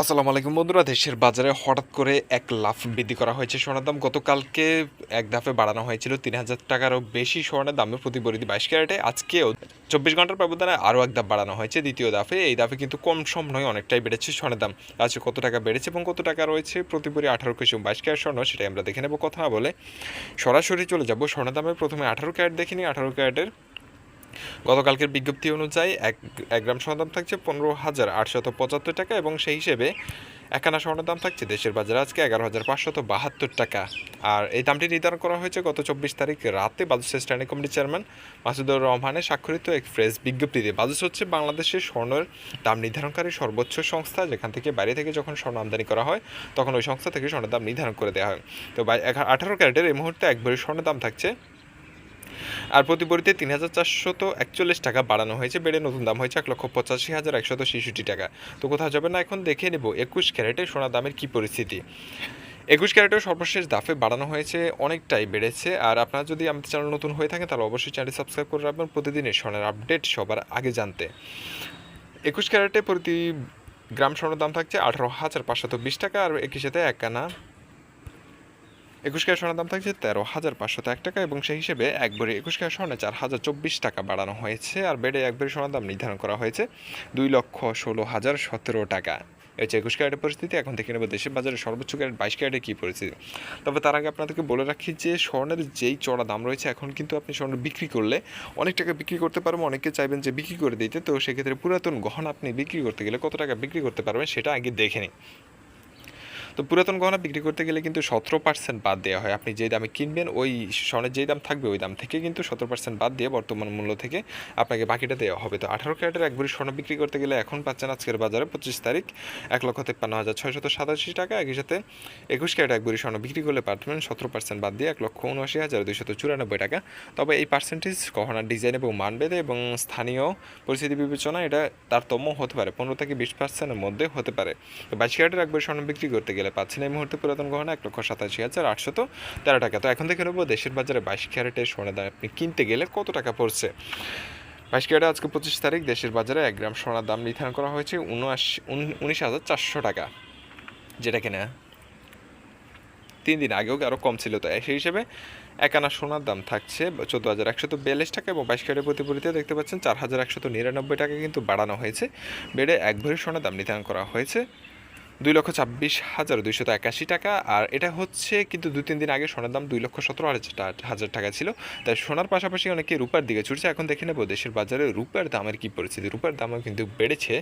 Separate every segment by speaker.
Speaker 1: আসসালামু আলাইকুম বন্ধুরা, দেশের বাজারে হঠাৎ করে এক লাফ বৃদ্ধি করা হয়েছে সোনার দাম। গতকালকে এক ধাপে বাড়ানো হয়েছিল ৩,০০০ টাকারও বেশি স্বর্ণের দামে প্রতি ভরি 22 ক্যারেটে। আজকেও 24 ঘন্টার ব্যবধানে আরও এক ধাপ বাড়ানো হয়েছে দ্বিতীয় ধাপে। এই ধাপে কিন্তু কম সম নয়, অনেকটাই বেড়েছে স্বর্ণের দাম। আজকে কত টাকা বেড়েছে এবং কত টাকা রয়েছে প্রতি ভরি 18 কেজি 22 ক্যারেট স্বর্ণ, সেটাই আমরা দেখে নেব। কথা না বলে সরাসরি চলে যাব স্বর্ণের দামে। প্রথমে 18 ক্যারেট দেখে নিই। 18 ক্যারেটের গতকালকের বিজ্ঞপ্তি অনুযায়ী এক গ্রাম স্বর্ণের দাম থাকছে 15,875 টাকা এবং সেই হিসেবে এক আনা স্বর্ণের দাম থাকছে দেশের বাজারে আজকে 11,572 টাকা। আর এই দামটি নির্ধারণ করা হয়েছে গত 24 তারিখ রাতে বাজুস স্ট্যান্ডিং কমিটির চেয়ারম্যান মাসুদুর রহমানের স্বাক্ষরিত এক প্রেস বিজ্ঞপ্তিতে। বাজুস হচ্ছে বাংলাদেশের স্বর্ণের দাম নির্ধারণকারী সর্বোচ্চ সংস্থা, যেখান থেকে বাইরে থেকে যখন স্বর্ণ আমদানি করা হয় তখন ওই সংস্থা থেকে স্বর্ণের দাম নির্ধারণ করে দেওয়া হয়। তো 18 ক্যারেটের এই মুহূর্তে এক ভরি স্বর্ণের দাম থাকছে, আর প্রতি ভরিতে 3,441 টাকা বাড়ানো হয়েছে, বেড়ে নতুন দাম হয়েছে 1,85,166 টাকা। তো কোথাও যাবে না, এখন দেখে নেব 21 ক্যারেটের সোনার দামের কী পরিস্থিতি। 21 ক্যারেটের সর্বশেষ দাফে বাড়ানো হয়েছে, অনেকটাই বেড়েছে। আর আপনারা যদি আমাদের চ্যানেল নতুন হয়ে থাকেন তাহলে অবশ্যই চ্যানেলটি সাবস্ক্রাইব করে রাখবেন প্রতিদিনের স্বর্ণের আপডেট সবার আগে জানতে। 21 ক্যারেটে প্রতি গ্রাম স্বর্ণের দাম থাকছে 18,520 টাকা, আর একই সাথে এক আনা 21 ক্যারেট স্বর্ণের দাম থাকছে 13,501 টাকা এবং সেই হিসেবে এক ভরি 21 ক্যারেট স্বর্ণে 4,024 টাকা বাড়ানো হয়েছে, আর বেড়ে এক ভরি স্বর্ণের দাম নির্ধারণ করা হয়েছে 2,16,017 টাকা। এই হচ্ছে 21 ক্যারেটের পরিস্থিতি। এখন দেখে নেব দেশের বাজারে সর্বোচ্চ ক্যারেট 22 ক্যারেটের কী পরিস্থিতি। তবে তার আগে আপনাদেরকে বলে রাখি যে স্বর্ণের যেই চড়া দাম রয়েছে, এখন কিন্তু আপনি স্বর্ণ বিক্রি করলে অনেক টাকা বিক্রি করতে পারবেন। অনেকে চাইবেন যে বিক্রি করে দিতে, তো সেক্ষেত্রে পুরাতন গহনা আপনি বিক্রি করতে গেলে কত টাকা বিক্রি করতে পারবেন সেটা আগে দেখে নিন। তো পুরাতন গহনা বিক্রি করতে গেলে কিন্তু 17% বাদ দেওয়া হয়। আপনি যে দামে কিনবেন ওই স্বর্ণের যেই দাম থাকবে ওই দাম থেকে কিন্তু 17% বাদ দিয়ে বর্তমান মূল্য থেকে আপনাকে বাকিটা দেওয়া হবে। তো 18 ক্যারেটের এক ভরি স্বর্ণ বিক্রি করতে গেলে এখন পাচ্ছেন আজকের বাজারে 25 তারিখ 1,53,687 টাকা। একই সাথে 21 ক্যারেট এক ভরি স্বর্ণ বিক্রি করলে পাচ্ছেন 17% বাদ দিয়ে 1,79,294 টাকা। তবে এই পার্সেন্টেজ গহনার ডিজাইন এবং মানভেদে এবং স্থানীয় পরিস্থিতি বিবেচনা এটা তারতম্য হতে পারে, 15 থেকে 20%-এর মধ্যে হতে পারে। তো 22 ক্যারেটের এক ভরি স্বর্ণ বিক্রি করতে গেলে পাচ্ছেন এই মুহূর্তে পুরাতন গহনা 1,87,813 টাকা। তো এখন দেখে নেব দেশের বাজারে 22 ক্যারেটের সোনার দাম আপনি কিনতে গেলে কত টাকা পড়ছে। 22 ক্যারেটে আজকে 25 তারিখ দেশের বাজারে 1 গ্রাম সোনার দাম নির্ধারণ করা হয়েছে 19,400 টাকা, যেটা কিনা 3 দিন আগেও আরও কম ছিল। তো সেই হিসেবে এক আনা সোনার দাম থাকছে 14,142 টাকা এবং 22 ক্যারেটের প্রতি ভরিতে দেখতে পাচ্ছেন 4,199 টাকা কিন্তু বাড়ানো হয়েছে, বেড়ে এক ভরি সোনার দাম নির্ধারণ করা হয়েছে 2,26,281 টাকা। আর এটা হচ্ছে কিন্তু 2-3 দিন আগে সোনার দাম 2,17,000 টাকা ছিল। তাই সোনার পাশাপাশি অনেকে রূপার দিকে ছুটছে। এখন দেখে নেব দেশের বাজারে রূপার দামের কী পরিস্থিতি। রূপার দামও কিন্তু বেড়েছে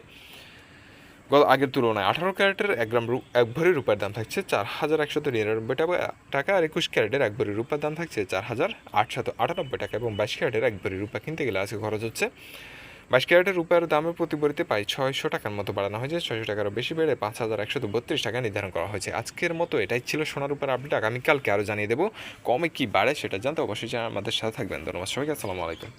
Speaker 1: আগের তুলনায়। 18 ক্যারেটের এক ভরি রূপার দাম থাকছে 4,199 টাকা, আর 21 ক্যারেটের এক ভরি রূপার দাম থাকছে 4,898 টাকা এবং 22 ক্যারেটের এক ভরি রূপা কিনতে গেলে আজকে খরচ হচ্ছে 22 ক্যারেটের রূপার দামে প্রতি ভরিতে প্রায় 600 টাকার মতো বাড়ানো হয়েছে, 600 টাকারও বেশি বেড়ে 5,132 টাকা নির্ধারণ করা হয়েছে। আজকের মতো এটাই ছিল সোনার রূপার আপডেট। আগামীকালকে আরও জানিয়ে দেবো কমে কী বাড়ে সেটা জানতে অবশ্যই আমাদের সাথে থাকবেন। ধন্যবাদ সবাইকে, আসসালামু আলাইকুম।